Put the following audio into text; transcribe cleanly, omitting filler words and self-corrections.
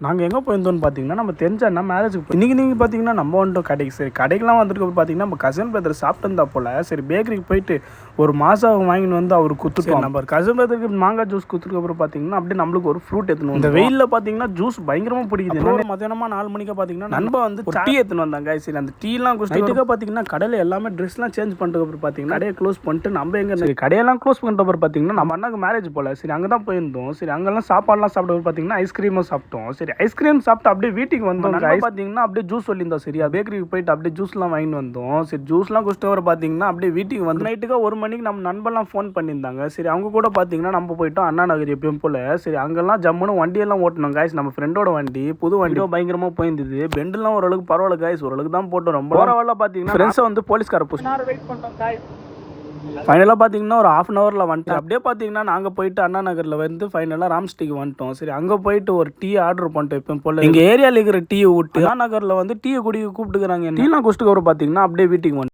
நாங்கள் எங்கே போயிருந்தோம்னு பார்த்தீங்கன்னா நம்ம தெரிஞ்ச அண்ணா மேரேஜுக்கு இன்றைக்கி நீங்கள் பார்த்தீங்கன்னா நம்ம வந்துட்டோம் கடைக்கு. சரி கடைக்கெலாம் வந்துட்டு பார்த்தீங்கன்னா நம்ம கசின் பிரதர் சாப்பிட்டுருந்தா போல். சரி பேக்கரிக்கு போயிட்டு ஒரு மாதம் வாங்கின்னு வந்து அவர் குத்துட்டோம். நம்ம கசின் பிரதருக்கு மாங்காய் ஜூஸ் குத்துருக்கப்புறம் பார்த்தீங்கன்னா அப்படியே நம்மளுக்கு ஒரு ஃப்ரூட் எடுத்துன்னு இந்த வெயிலில் பார்த்தீங்கன்னா ஜூஸ் பயங்கரமாக பிடிக்குது. மத்தியானமாக 4 மணிக்கு பார்த்தீங்கன்னா நண்பா வந்து டீ எடுத்துன்னு வந்தாங்க. சரி அந்த டீலாம் குடிச்சிட்டு பார்த்தீங்கன்னா கடையில் எல்லாமே ட்ரெஸ்லாம் சேஞ்ச் பண்ணிட்டு அப்புறம் பார்த்தீங்கன்னா கடையை க்ளோஸ் பண்ணிட்டு நம்ம எங்கே சரி கடையெல்லாம் க்ளோஸ் பண்ணிட்டு அப்புறம் பார்த்தீங்கன்னா நம்ம அண்ணாக்கு மேரேஜ் போல். சரி அங்கே தான் போயிருந்தோம். சரி அங்கெல்லாம் சாப்பாடுலாம் சாப்பிட்டு பார்த்தீங்கன்னா ஐஸ்கிரீமும் சாப்பிட்டோம். சரி ஐஸ்கிரீம் சாப்பிட்டு அப்படியே வீட்டுக்கு வந்தோம். பார்த்தீங்கன்னா அப்படியே ஜூஸ் சொல்லியிருந்தோம். சரியா பேக்கரிக்கு போயிட்டு அப்படியே ஜூஸ்லாம் வாங்கிட்டு வந்தோம். சரி ஜூஸ்லாம் குடிச்சிட்டு வர பார்த்தீங்கன்னா அப்படியே வீட்டுக்கு வந்து நைட்டுக்கு 1 மணிக்கு நம்ம நண்பர்லாம் ஃபோன் பண்ணியிருந்தாங்க. சரி அவங்க கூட பார்த்தீங்கன்னா நம்ம போயிட்டோம் அண்ணா நகர் எப்பயும் போல். சரி அங்கெல்லாம் ஜம்முன்னு வண்டியெல்லாம் ஓட்டணும் காய்ஸ். நம்ம ஃப்ரெண்டோட வண்டி புது வண்டியோ பயங்கரமாக போயிருந்தது. பெண்டெல்லாம் ஓரளவுக்கு பரவாயில்ல காய்ஸ், ஓரளவுக்கு தான் போட்டோம். ரொம்ப பரவாயில்ல பார்த்தீங்கன்னா ஃப்ரெண்ட்ஸை வந்து போலீஸ்கார வெயிட் பண்ணோம் காய்ஸ். ஃபைனலாக பார்த்தீங்கன்னா ஒரு 1/2 hourல வந்துட்டு அப்படியே பார்த்தீங்கன்னா நாங்கள் போயிட்டு அண்ணா நகரில் வந்து ஃபைனலாக ராம்ஸ்டிக்கு வந்துட்டோம். சரி அங்கே போயிட்டு ஒரு டீ ஆர்டர் பண்ணிட்டோம். இப்போ போல் எங்கள் ஏரியாவில் இருக்கிற டீயை விட்டு அண்ணா நகரில் வந்து டீயை குடிக்க கூப்பிட்டுக்கிறாங்க. டீலாம் குடிச்சிட்டு பார்த்தீங்கன்னா அப்படியே வீட்டுக்கு வந்து